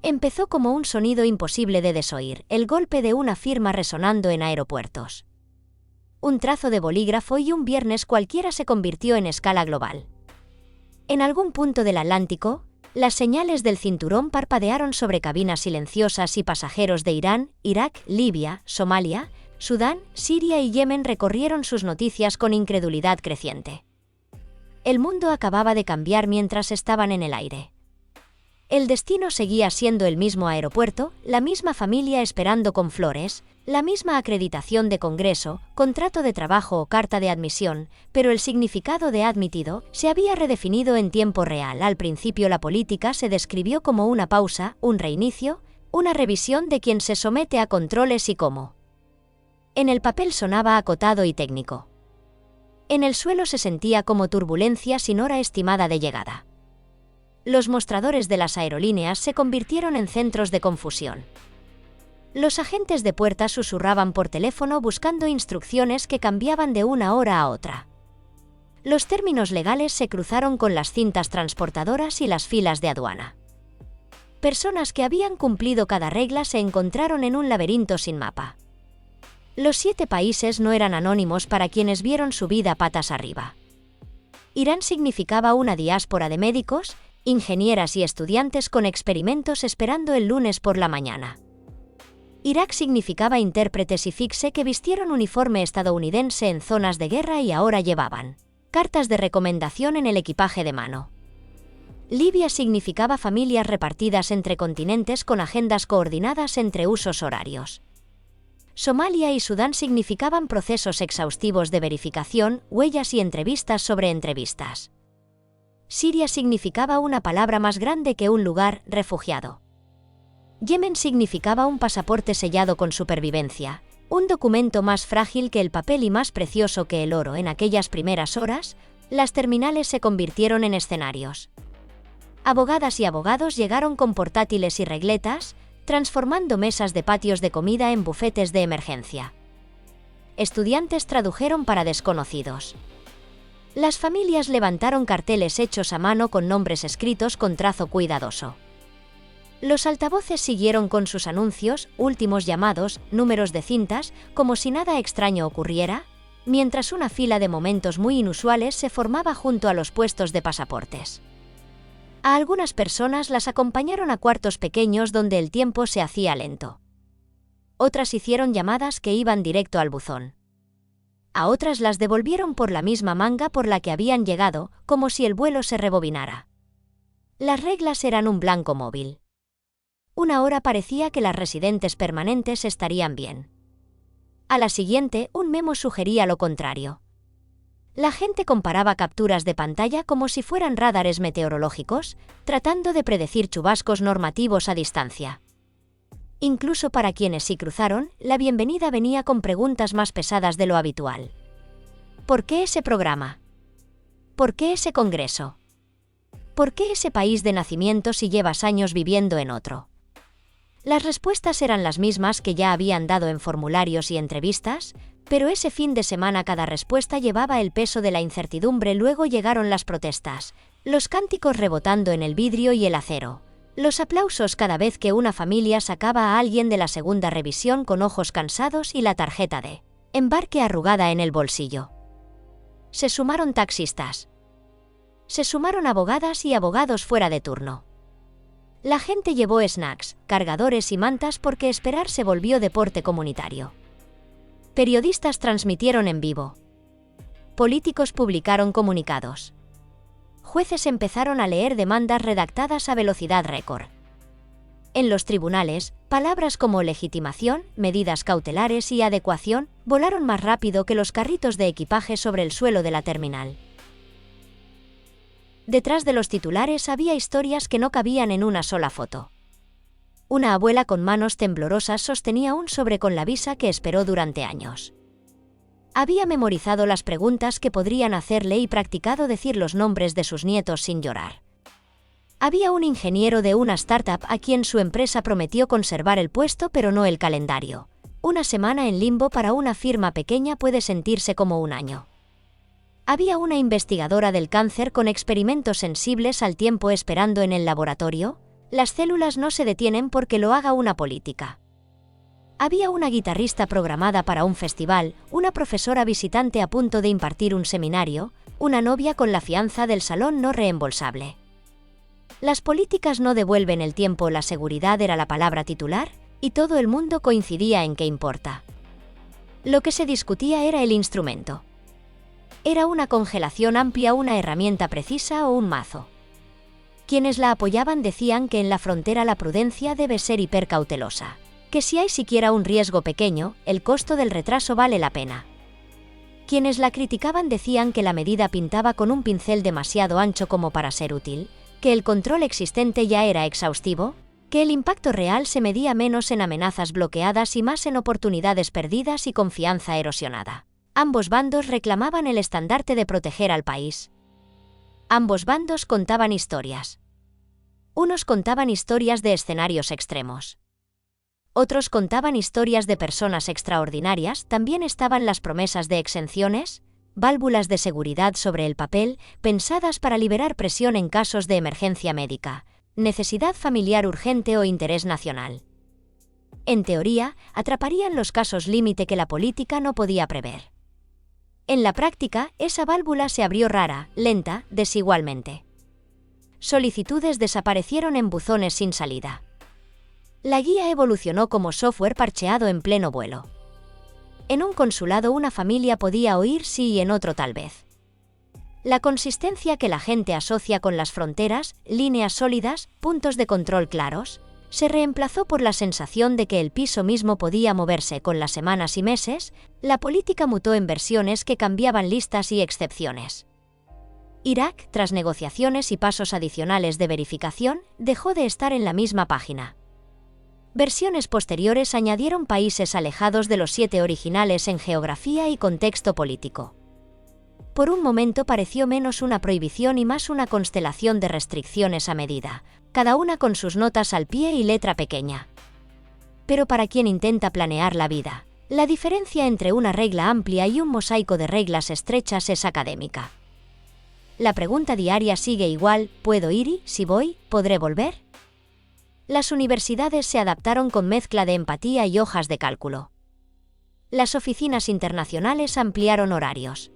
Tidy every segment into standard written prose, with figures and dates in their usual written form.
Empezó como un sonido imposible de desoír, el golpe de una firma resonando en aeropuertos. Un trazo de bolígrafo y un viernes cualquiera se convirtió en escala global. En algún punto del Atlántico, las señales del cinturón parpadearon sobre cabinas silenciosas y pasajeros de Irán, Irak, Libia, Somalia, Sudán, Siria y Yemen recorrieron sus noticias con incredulidad creciente. El mundo acababa de cambiar mientras estaban en el aire. El destino seguía siendo el mismo aeropuerto, la misma familia esperando con flores, la misma acreditación de congreso, contrato de trabajo o carta de admisión, pero el significado de admitido se había redefinido en tiempo real. Al principio la política se describió como una pausa, un reinicio, una revisión de quien se somete a controles y cómo. En el papel sonaba acotado y técnico. En el suelo se sentía como turbulencia sin hora estimada de llegada. Los mostradores de las aerolíneas se convirtieron en centros de confusión. Los agentes de puerta susurraban por teléfono buscando instrucciones que cambiaban de una hora a otra. Los términos legales se cruzaron con las cintas transportadoras y las filas de aduana. Personas que habían cumplido cada regla se encontraron en un laberinto sin mapa. Los 7 países no eran anónimos para quienes vieron su vida patas arriba. Irán significaba una diáspora de médicos, ingenieras y estudiantes con experimentos esperando el lunes por la mañana. Irak significaba intérpretes y fixe que vistieron uniforme estadounidense en zonas de guerra y ahora llevaban cartas de recomendación en el equipaje de mano. Libia significaba familias repartidas entre continentes con agendas coordinadas entre usos horarios. Somalia y Sudán significaban procesos exhaustivos de verificación, huellas y entrevistas sobre entrevistas. Siria significaba una palabra más grande que un lugar, refugiado. Yemen significaba un pasaporte sellado con supervivencia, un documento más frágil que el papel y más precioso que el oro. En aquellas primeras horas, las terminales se convirtieron en escenarios. Abogadas y abogados llegaron con portátiles y regletas, transformando mesas de patios de comida en bufetes de emergencia. Estudiantes tradujeron para desconocidos. Las familias levantaron carteles hechos a mano con nombres escritos con trazo cuidadoso. Los altavoces siguieron con sus anuncios, últimos llamados, números de cintas, como si nada extraño ocurriera, mientras una fila de momentos muy inusuales se formaba junto a los puestos de pasaportes. A algunas personas las acompañaron a cuartos pequeños donde el tiempo se hacía lento. Otras hicieron llamadas que iban directo al buzón. A otras las devolvieron por la misma manga por la que habían llegado, como si el vuelo se rebobinara. Las reglas eran un blanco móvil. Una hora parecía que las residentes permanentes estarían bien. A la siguiente, un memo sugería lo contrario. La gente comparaba capturas de pantalla como si fueran radares meteorológicos, tratando de predecir chubascos normativos a distancia. Incluso para quienes sí cruzaron, la bienvenida venía con preguntas más pesadas de lo habitual. ¿Por qué ese programa? ¿Por qué ese congreso? ¿Por qué ese país de nacimiento si llevas años viviendo en otro? Las respuestas eran las mismas que ya habían dado en formularios y entrevistas, pero ese fin de semana cada respuesta llevaba el peso de la incertidumbre. Luego llegaron las protestas, los cánticos rebotando en el vidrio y el acero, los aplausos cada vez que una familia sacaba a alguien de la segunda revisión con ojos cansados y la tarjeta de embarque arrugada en el bolsillo. Se sumaron taxistas. Se sumaron abogadas y abogados fuera de turno. La gente llevó snacks, cargadores y mantas porque esperar se volvió deporte comunitario. Periodistas transmitieron en vivo. Políticos publicaron comunicados. Jueces empezaron a leer demandas redactadas a velocidad récord. En los tribunales, palabras como legitimación, medidas cautelares y adecuación volaron más rápido que los carritos de equipaje sobre el suelo de la terminal. Detrás de los titulares había historias que no cabían en una sola foto. Una abuela con manos temblorosas sostenía un sobre con la visa que esperó durante años. Había memorizado las preguntas que podrían hacerle y practicado decir los nombres de sus nietos sin llorar. Había un ingeniero de una startup a quien su empresa prometió conservar el puesto pero no el calendario. Una semana en limbo para una firma pequeña puede sentirse como un año. Había una investigadora del cáncer con experimentos sensibles al tiempo esperando en el laboratorio, Las células no se detienen porque lo haga una política. Había una guitarrista programada para un festival, una profesora visitante a punto de impartir un seminario, una novia con la fianza del salón no reembolsable. Las políticas no devuelven el tiempo, la seguridad era la palabra titular, y todo el mundo coincidía en que importa. Lo que se discutía era el instrumento. Era una congelación amplia, una herramienta precisa o un mazo. Quienes la apoyaban decían que en la frontera la prudencia debe ser hipercautelosa, que si hay siquiera un riesgo pequeño, el costo del retraso vale la pena. Quienes la criticaban decían que la medida pintaba con un pincel demasiado ancho como para ser útil, que el control existente ya era exhaustivo, que el impacto real se medía menos en amenazas bloqueadas y más en oportunidades perdidas y confianza erosionada. Ambos bandos reclamaban el estandarte de proteger al país. Ambos bandos contaban historias. Unos contaban historias de escenarios extremos. Otros contaban historias de personas extraordinarias. También estaban las promesas de exenciones, válvulas de seguridad sobre el papel, pensadas para liberar presión en casos de emergencia médica, necesidad familiar urgente o interés nacional. En teoría, atraparían los casos límite que la política no podía prever. En la práctica, esa válvula se abrió rara, lenta, desigualmente. Solicitudes desaparecieron en buzones sin salida. La guía evolucionó como software parcheado en pleno vuelo. En un consulado una familia podía oír sí y en otro tal vez. La consistencia que la gente asocia con las fronteras, líneas sólidas, puntos de control claros, se reemplazó por la sensación de que el piso mismo podía moverse con las semanas y meses. La política mutó en versiones que cambiaban listas y excepciones. Irak, tras negociaciones y pasos adicionales de verificación, dejó de estar en la misma página. Versiones posteriores añadieron países alejados de los 7 originales en geografía y contexto político. Por un momento pareció menos una prohibición y más una constelación de restricciones a medida, cada una con sus notas al pie y letra pequeña. Pero para quien intenta planear la vida, la diferencia entre una regla amplia y un mosaico de reglas estrechas es académica. La pregunta diaria sigue igual: ¿puedo ir y, si voy, podré volver? Las universidades se adaptaron con mezcla de empatía y hojas de cálculo. Las oficinas internacionales ampliaron horarios.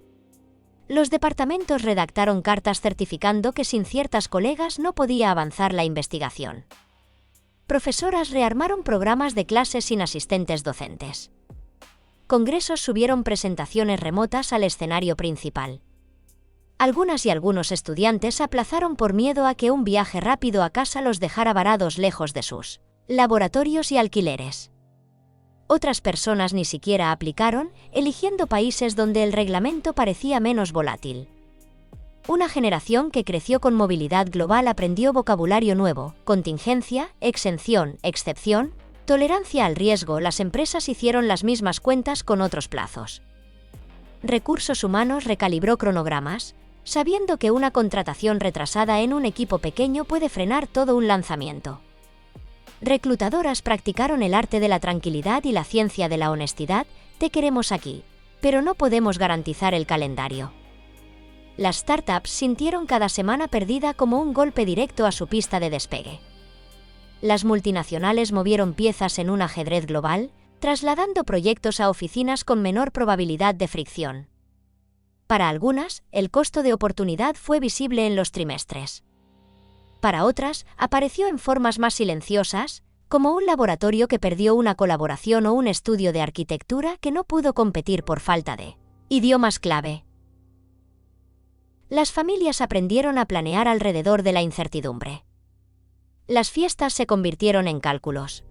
Los departamentos redactaron cartas certificando que sin ciertas colegas no podía avanzar la investigación. Profesoras rearmaron programas de clases sin asistentes docentes. Congresos subieron presentaciones remotas al escenario principal. Algunas y algunos estudiantes aplazaron por miedo a que un viaje rápido a casa los dejara varados lejos de sus laboratorios y alquileres. Otras personas ni siquiera aplicaron, eligiendo países donde el reglamento parecía menos volátil. Una generación que creció con movilidad global aprendió vocabulario nuevo: contingencia, exención, excepción, tolerancia al riesgo. Las empresas hicieron las mismas cuentas con otros plazos. Recursos humanos recalibró cronogramas, sabiendo que una contratación retrasada en un equipo pequeño puede frenar todo un lanzamiento. Reclutadoras practicaron el arte de la tranquilidad y la ciencia de la honestidad: te queremos aquí, pero no podemos garantizar el calendario. Las startups sintieron cada semana perdida como un golpe directo a su pista de despegue. Las multinacionales movieron piezas en un ajedrez global, trasladando proyectos a oficinas con menor probabilidad de fricción. Para algunas, el costo de oportunidad fue visible en los trimestres. Para otras, apareció en formas más silenciosas, como un laboratorio que perdió una colaboración o un estudio de arquitectura que no pudo competir por falta de idiomas clave. Las familias aprendieron a planear alrededor de la incertidumbre. Las fiestas se convirtieron en cálculos.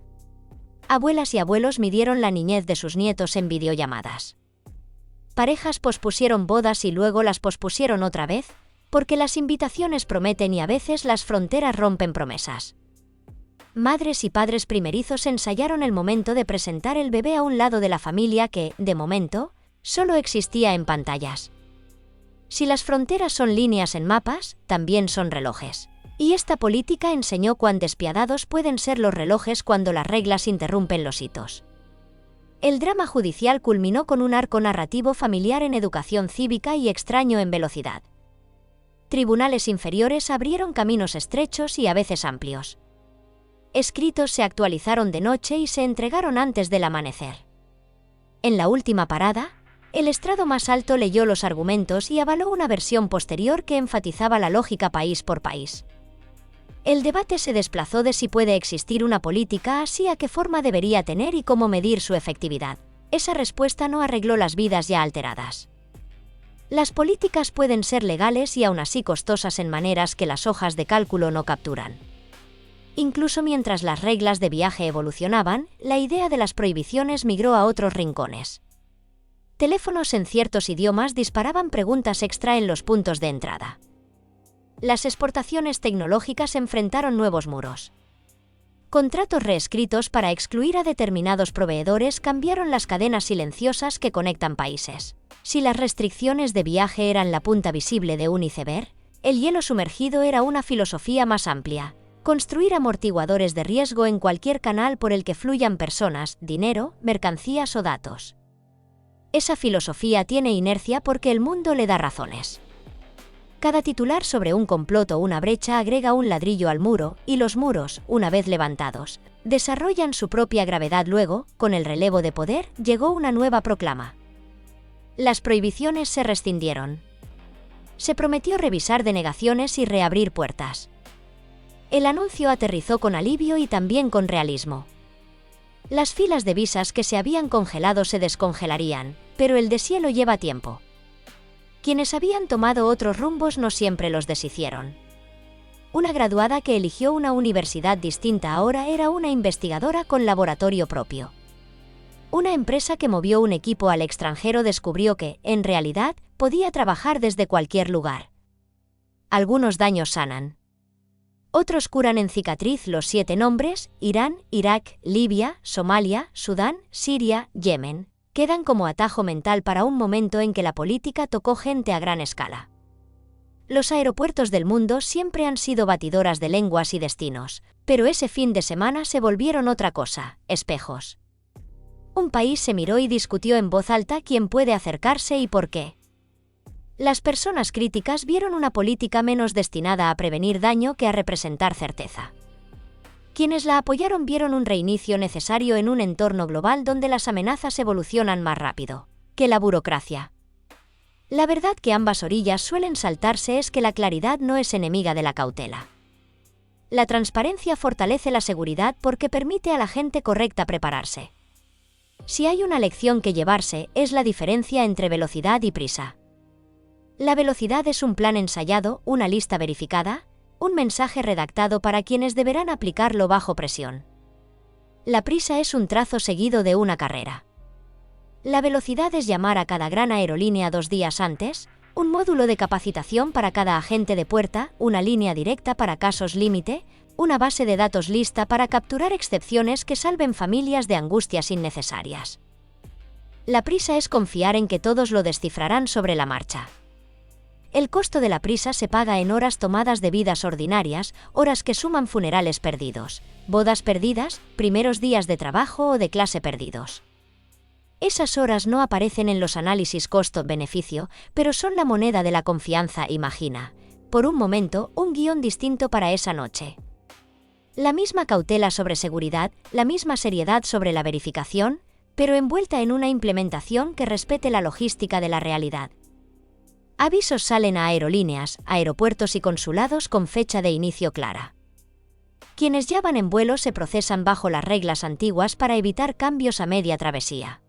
Abuelas y abuelos midieron la niñez de sus nietos en videollamadas. Parejas pospusieron bodas y luego las pospusieron otra vez, porque las invitaciones prometen y a veces las fronteras rompen promesas. Madres y padres primerizos ensayaron el momento de presentar el bebé a un lado de la familia que, de momento, solo existía en pantallas. Si las fronteras son líneas en mapas, también son relojes. Y esta política enseñó cuán despiadados pueden ser los relojes cuando las reglas interrumpen los hitos. El drama judicial culminó con un arco narrativo familiar en educación cívica y extraño en velocidad. Tribunales inferiores abrieron caminos estrechos y a veces amplios. escritos se actualizaron de noche y se entregaron antes del amanecer. En la última parada, el estrado más alto leyó los argumentos y avaló una versión posterior que enfatizaba la lógica país por país. El debate se desplazó de si puede existir una política así a qué forma debería tener y cómo medir su efectividad. Esa respuesta no arregló las vidas ya alteradas. Las políticas pueden ser legales y aún así costosas en maneras que las hojas de cálculo no capturan. Incluso mientras las reglas de viaje evolucionaban, la idea de las prohibiciones migró a otros rincones. Teléfonos en ciertos idiomas disparaban preguntas extra en los puntos de entrada. Las exportaciones tecnológicas enfrentaron nuevos muros. Contratos reescritos para excluir a determinados proveedores cambiaron las cadenas silenciosas que conectan países. Si las restricciones de viaje eran la punta visible de un iceberg, el hielo sumergido era una filosofía más amplia: construir amortiguadores de riesgo en cualquier canal por el que fluyan personas, dinero, mercancías o datos. Esa filosofía tiene inercia porque el mundo le da razones. Cada titular sobre un complot o una brecha agrega un ladrillo al muro, y los muros, una vez levantados, desarrollan su propia gravedad. Luego, con el relevo de poder, llegó una nueva proclama. Las prohibiciones se rescindieron. Se prometió revisar denegaciones y reabrir puertas. El anuncio aterrizó con alivio y también con realismo. Las filas de visas que se habían congelado se descongelarían, pero el deshielo lleva tiempo. Quienes habían tomado otros rumbos no siempre los deshicieron. Una graduada que eligió una universidad distinta ahora era una investigadora con laboratorio propio. Una empresa que movió un equipo al extranjero descubrió que, en realidad, podía trabajar desde cualquier lugar. Algunos daños sanan. Otros curan en cicatriz los 7 nombres: Irán, Irak, Libia, Somalia, Sudán, Siria, Yemen. Quedan como atajo mental para un momento en que la política tocó gente a gran escala. Los aeropuertos del mundo siempre han sido batidoras de lenguas y destinos, pero ese fin de semana se volvieron otra cosa: espejos. Un país se miró y discutió en voz alta quién puede acercarse y por qué. Las personas críticas vieron una política menos destinada a prevenir daño que a representar certeza. Quienes la apoyaron vieron un reinicio necesario en un entorno global donde las amenazas evolucionan más rápido que la burocracia. La verdad que ambas orillas suelen saltarse es que la claridad no es enemiga de la cautela. La transparencia fortalece la seguridad porque permite a la gente correcta prepararse. Si hay una lección que llevarse, es la diferencia entre velocidad y prisa. La velocidad es un plan ensayado, una lista verificada, un mensaje redactado para quienes deberán aplicarlo bajo presión. La prisa es un trazo seguido de una carrera. La velocidad es llamar a cada gran aerolínea 2 días antes, un módulo de capacitación para cada agente de puerta, una línea directa para casos límite, una base de datos lista para capturar excepciones que salven familias de angustias innecesarias. La prisa es confiar en que todos lo descifrarán sobre la marcha. El costo de la prisa se paga en horas tomadas de vidas ordinarias, horas que suman funerales perdidos, bodas perdidas, primeros días de trabajo o de clase perdidos. Esas horas no aparecen en los análisis costo-beneficio, pero son la moneda de la confianza. Imagina, por un momento, un guión distinto para esa noche. La misma cautela sobre seguridad, la misma seriedad sobre la verificación, pero envuelta en una implementación que respete la logística de la realidad. Avisos salen a aerolíneas, aeropuertos y consulados con fecha de inicio clara. Quienes ya van en vuelo se procesan bajo las reglas antiguas para evitar cambios a media travesía.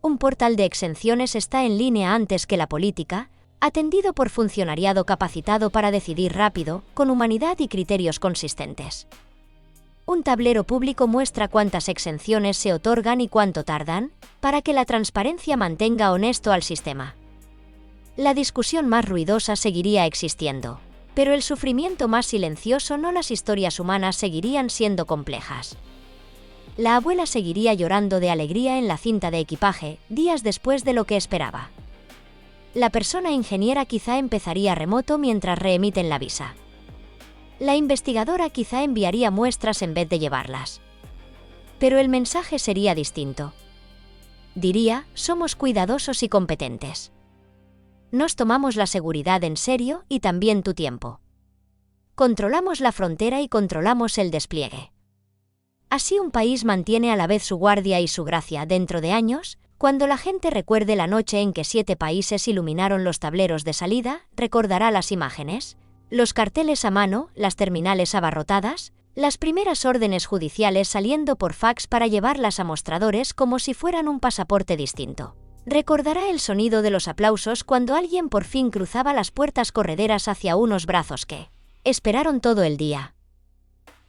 Un portal de exenciones está en línea antes que la política, atendido por funcionariado capacitado para decidir rápido, con humanidad y criterios consistentes. Un tablero público muestra cuántas exenciones se otorgan y cuánto tardan, para que la transparencia mantenga honesto al sistema. La discusión más ruidosa seguiría existiendo, pero el sufrimiento más silencioso no. Las historias humanas seguirían siendo complejas. La abuela seguiría llorando de alegría en la cinta de equipaje, días después de lo que esperaba. La persona ingeniera quizá empezaría remoto mientras reemiten la visa. La investigadora quizá enviaría muestras en vez de llevarlas. Pero el mensaje sería distinto. Diría: somos cuidadosos y competentes. Nos tomamos la seguridad en serio y también tu tiempo. Controlamos la frontera y controlamos el despliegue. Así un país mantiene a la vez su guardia y su gracia. Dentro de años, cuando la gente recuerde la noche en que 7 países iluminaron los tableros de salida, recordará las imágenes, los carteles a mano, las terminales abarrotadas, las primeras órdenes judiciales saliendo por fax para llevarlas a mostradores como si fueran un pasaporte distinto. Recordará el sonido de los aplausos cuando alguien por fin cruzaba las puertas correderas hacia unos brazos que esperaron todo el día.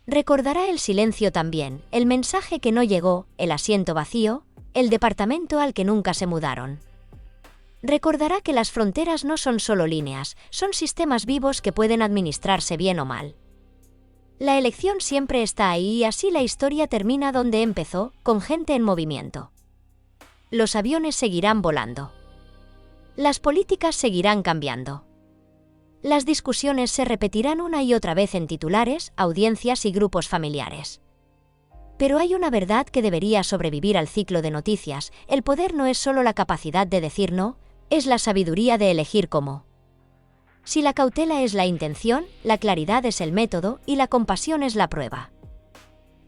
Recordará el silencio también, el mensaje que no llegó, el asiento vacío, el departamento al que nunca se mudaron. Recordará que las fronteras no son solo líneas, son sistemas vivos que pueden administrarse bien o mal. La elección siempre está ahí y así la historia termina donde empezó, con gente en movimiento. Los aviones seguirán volando. Las políticas seguirán cambiando. Las discusiones se repetirán una y otra vez en titulares, audiencias y grupos familiares. Pero hay una verdad que debería sobrevivir al ciclo de noticias: el poder no es solo la capacidad de decir no, es la sabiduría de elegir cómo. Si la cautela es la intención, la claridad es el método y la compasión es la prueba.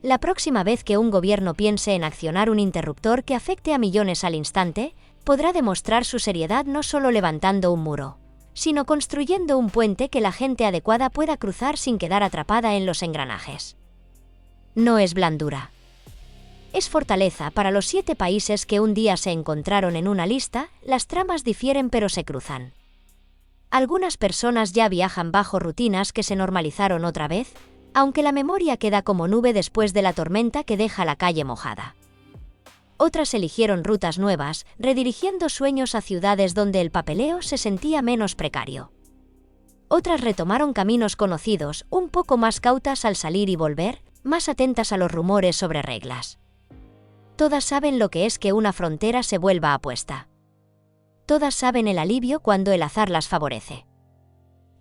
La próxima vez que un gobierno piense en accionar un interruptor que afecte a millones al instante, podrá demostrar su seriedad no solo levantando un muro, sino construyendo un puente que la gente adecuada pueda cruzar sin quedar atrapada en los engranajes. No es blandura. Es fortaleza. Para los 7 países que un día se encontraron en una lista, las tramas difieren pero se cruzan. Algunas personas ya viajan bajo rutinas que se normalizaron otra vez, aunque la memoria queda como nube después de la tormenta que deja la calle mojada. Otras eligieron rutas nuevas, redirigiendo sueños a ciudades donde el papeleo se sentía menos precario. Otras retomaron caminos conocidos, un poco más cautas al salir y volver, más atentas a los rumores sobre reglas. Todas saben lo que es que una frontera se vuelva apuesta. Todas saben el alivio cuando el azar las favorece.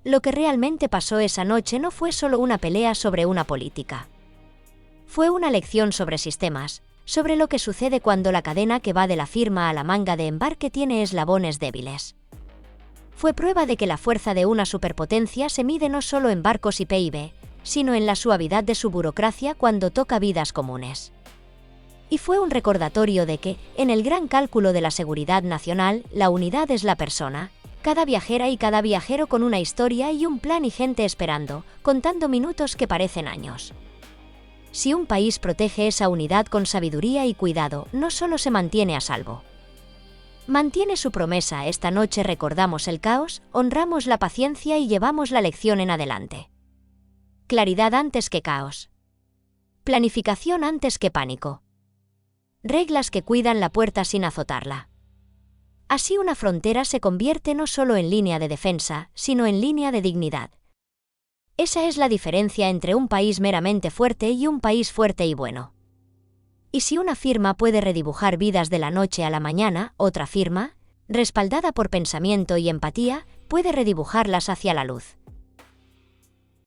Lo que realmente pasó esa noche no fue solo una pelea sobre una política. Fue una lección sobre sistemas, sobre lo que sucede cuando la cadena que va de la firma a la manga de embarque tiene eslabones débiles. Fue prueba de que la fuerza de una superpotencia se mide no solo en barcos y PIB, sino en la suavidad de su burocracia cuando toca vidas comunes. Y fue un recordatorio de que, en el gran cálculo de la seguridad nacional, la unidad es la persona, cada viajera y cada viajero con una historia y un plan y gente esperando, contando minutos que parecen años. Si un país protege esa unidad con sabiduría y cuidado, no solo se mantiene a salvo. Mantiene su promesa. Esta noche recordamos el caos, honramos la paciencia y llevamos la lección en adelante. Claridad antes que caos. Planificación antes que pánico. Reglas que cuidan la puerta sin azotarla. Así una frontera se convierte no solo en línea de defensa, sino en línea de dignidad. Esa es la diferencia entre un país meramente fuerte y un país fuerte y bueno. Y si una firma puede redibujar vidas de la noche a la mañana, otra firma, respaldada por pensamiento y empatía, puede redibujarlas hacia la luz.